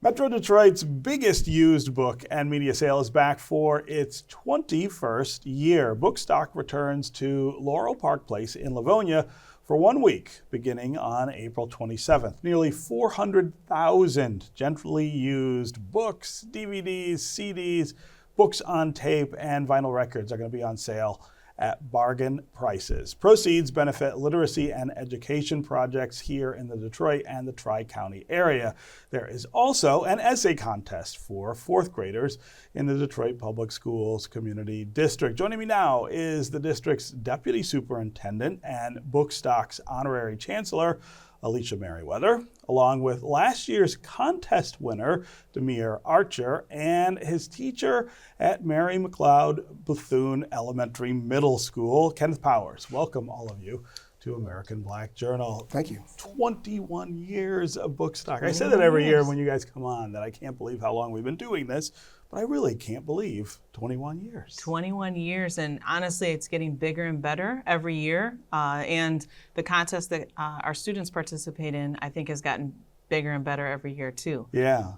Metro Detroit's biggest used book and media sale is back for its 21st year. Bookstock returns to Laurel Park Place in Livonia for 1 week, beginning on April 27th. Nearly 400,000 gently used books, DVDs, CDs, books on tape, and vinyl records are going to be on sale at bargain prices. Proceeds benefit literacy and education projects here in the Detroit and the Tri-County area. There is also an essay contest for fourth graders in the Detroit Public Schools Community District. Joining me now is the district's deputy superintendent and Bookstock's honorary chancellor, Alycia Meriweather, along with last year's contest winner, Damir Archer, and his teacher at Mary McLeod Bethune Elementary Middle School, Kenneth Powers. Welcome, all of you, to American Black Journal. Thank you. 21 years of Bookstock. I say that every year when you guys come on, that I can't believe how long we've been doing this, but I really can't believe 21 years. 21 years, and honestly, it's getting bigger and better every year. And the contest that our students participate in, I think, has gotten bigger and better every year, too. Yeah.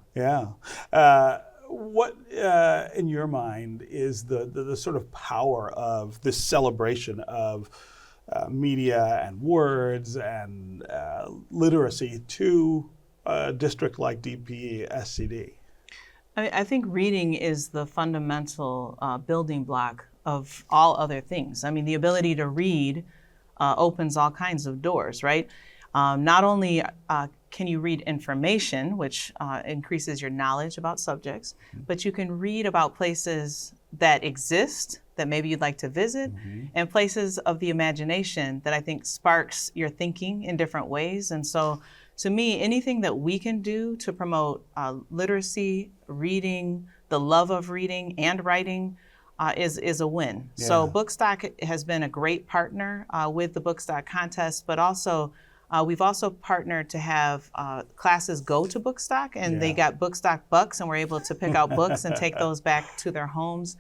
What, in your mind, is the sort of power of this celebration of media and words and literacy to a district like DPSCD? I think reading is the fundamental building block of all other things. I mean, the ability to read opens all kinds of doors, right? Not only can you read information, which increases your knowledge about subjects, but you can read about places that exist that maybe you'd like to visit, and places of the imagination that I think sparks your thinking in different ways. And so, to me, anything that we can do to promote literacy, reading, the love of reading and writing is a win. Yeah. So Bookstock has been a great partner with the Bookstock contest, but also we've also partnered to have classes go to Bookstock, and they got Bookstock bucks, and we're able to pick out books and take those back to their homes.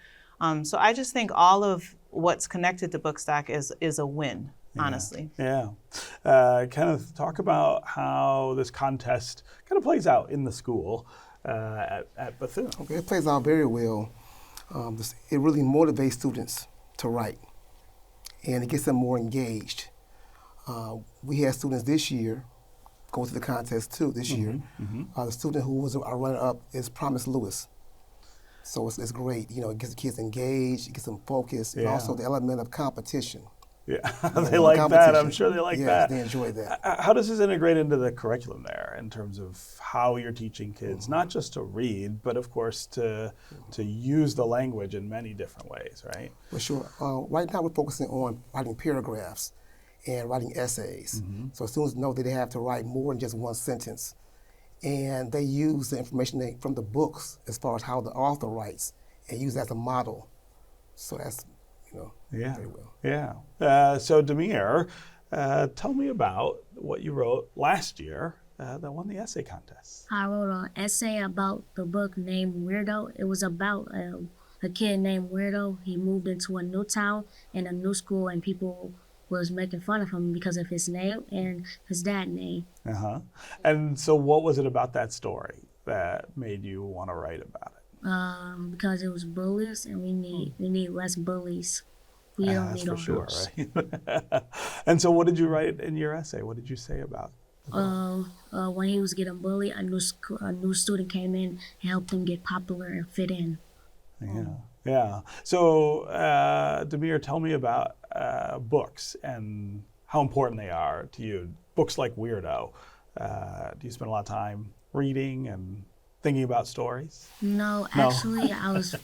So I just think all of what's connected to Bookstock is a win. Honestly. Yeah. Kenneth, talk about how this contest kind of plays out in the school at Bethune. Okay, it plays out very well. It really motivates students to write, and it gets them more engaged. We had students this year go to the contest too this year. The student who was our runner-up is Promise Lewis. So it's great. You know, it gets the kids engaged, it gets them focused, and also the element of competition. Yeah, they like that. I'm sure they like that. They enjoy that. How does this integrate into the curriculum there in terms of how you're teaching kids, not just to read, but of course to use the language in many different ways, right? For sure. Right now we're focusing on writing paragraphs and writing essays. So students know that they have to write more than just one sentence. And they use the information from the books as far as how the author writes and use that as a model. So that's very well. Yeah. So Damir, tell me about what you wrote last year that won the essay contest. I wrote an essay about the book named Weirdo. It was about a kid named Weirdo. He moved into a new town and a new school, and people was making fun of him because of his name and his dad's name. And so what was it about that story that made you want to write about it? Because it was bullies, and we need less bullies. We don't need all sure, right? And so what did you write in your essay? What did you say about it? When he was getting bullied, a new student came in and helped him get popular and fit in. Yeah. So Damir, tell me about books and how important they are to you. Books like Weirdo. Do you spend a lot of time reading and thinking about stories? No, actually, I've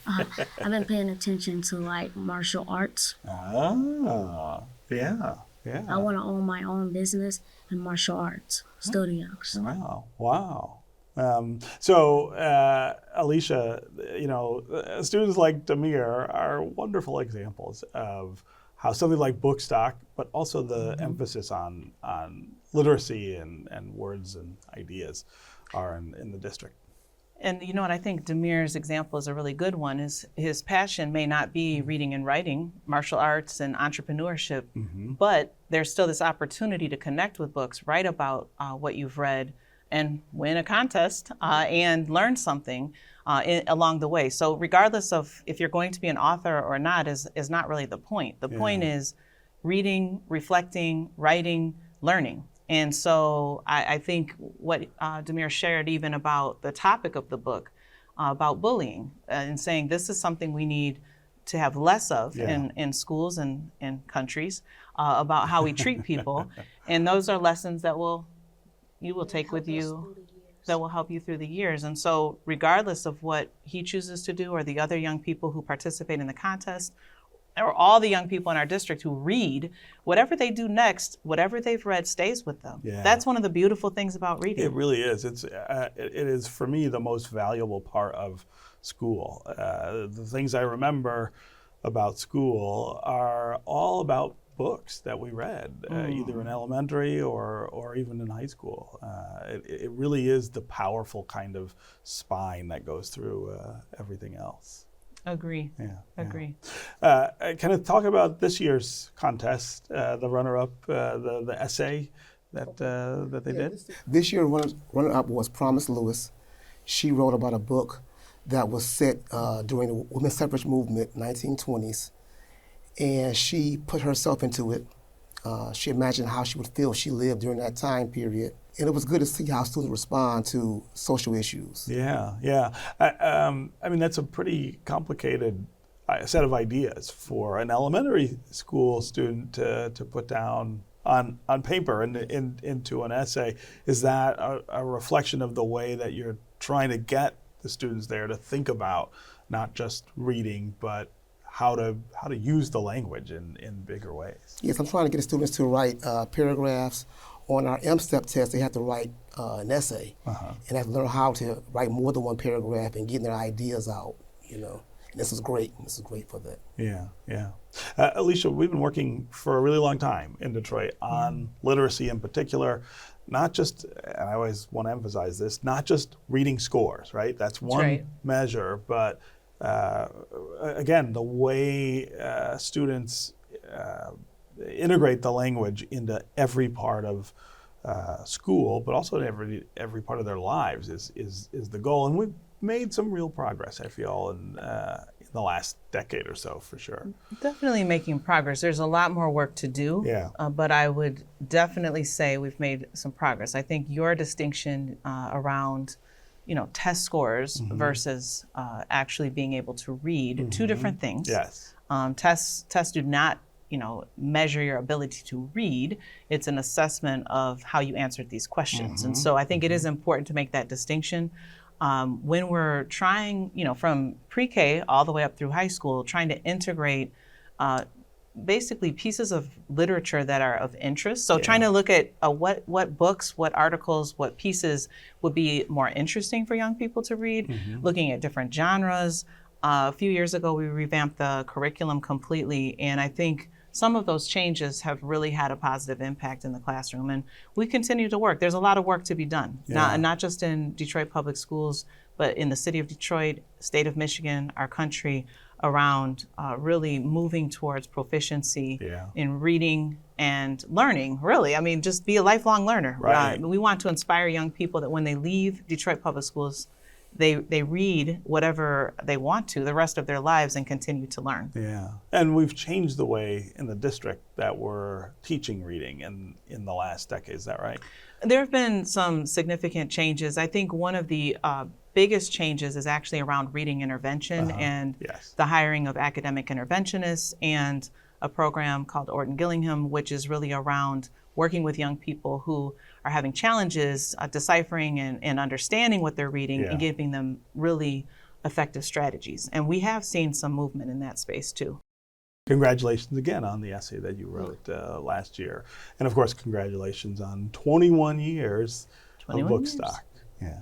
been paying attention to like martial arts. Yeah. I want to own my own business in martial arts studios. Wow. So Alycia, students like Damir are wonderful examples of how something like Bookstock, but also the emphasis on literacy and words and ideas are in the district. And you know what, I think Damir's example is a really good one. Is his passion may not be reading and writing, martial arts and entrepreneurship, but there's still this opportunity to connect with books, write about what you've read, and win a contest and learn something along the way. So regardless of if you're going to be an author or not is not really the point. The point is reading, reflecting, writing, learning. And so I think what Damir shared even about the topic of the book, about bullying, and saying this is something we need to have less of in schools and countries, about how we treat people. And those are lessons that you will take with you, that will help you through the years. And so regardless of what he chooses to do or the other young people who participate in the contest, or all the young people in our district who read, whatever they do next, whatever they've read stays with them. Yeah. That's one of the beautiful things about reading. It really is. It is, for me, the most valuable part of school. The things I remember about school are all about books that we read, either in elementary or even in high school. It really is the powerful kind of spine that goes through everything else. Agree. Agree. Kenneth, talk about this year's contest, the runner-up, the essay that they did. This year, runner-up was Promise Lewis. She wrote about a book that was set during the women's suffrage movement, 1920s, and she put herself into it. She imagined how she would feel if she lived during that time period. And it was good to see how students respond to social issues. Yeah. I mean, that's a pretty complicated set of ideas for an elementary school student to put down on paper and into an essay. Is that a reflection of the way that you're trying to get the students there to think about not just reading, but how to use the language in bigger ways? Yes, I'm trying to get the students to write paragraphs. On our M-STEP test, they have to write an essay and have to learn how to write more than one paragraph and getting their ideas out, And this is great. This is great for that. Yeah. Alycia, we've been working for a really long time in Detroit on literacy in particular, not just, and I always want to emphasize this, not just reading scores, right? That's one measure, but again, the way students integrate the language into every part of school, but also in every part of their lives is the goal. And we've made some real progress, I feel, in the last decade or so, for sure. Definitely making progress. There's a lot more work to do, but I would definitely say we've made some progress. I think your distinction around test scores versus actually being able to read, two different things. Yes. Tests do not measure your ability to read. It's an assessment of how you answered these questions. And so I think it is important to make that distinction. When we're trying, from pre-K all the way up through high school, trying to integrate basically pieces of literature that are of interest. So trying to look at what books, what articles, what pieces would be more interesting for young people to read, looking at different genres. A few years ago, we revamped the curriculum completely, and I think some of those changes have really had a positive impact in the classroom, and we continue to work. There's a lot of work to be done, not just in Detroit Public Schools, but in the city of Detroit, state of Michigan, our country, around really moving towards proficiency in reading and learning, really. I mean, just be a lifelong learner. Right. We want to inspire young people that when they leave Detroit Public Schools, they read whatever they want to the rest of their lives and continue to learn. Yeah, and we've changed the way in the district that we're teaching reading in the last decade, is that right? There have been some significant changes. I think one of the biggest changes is actually around reading intervention and the hiring of academic interventionists and a program called Orton Gillingham, which is really around working with young people who are having challenges deciphering and understanding what they're reading and giving them really effective strategies. And we have seen some movement in that space too. Congratulations again on the essay that you wrote last year. And of course, congratulations on 21 years of Bookstock. Yeah.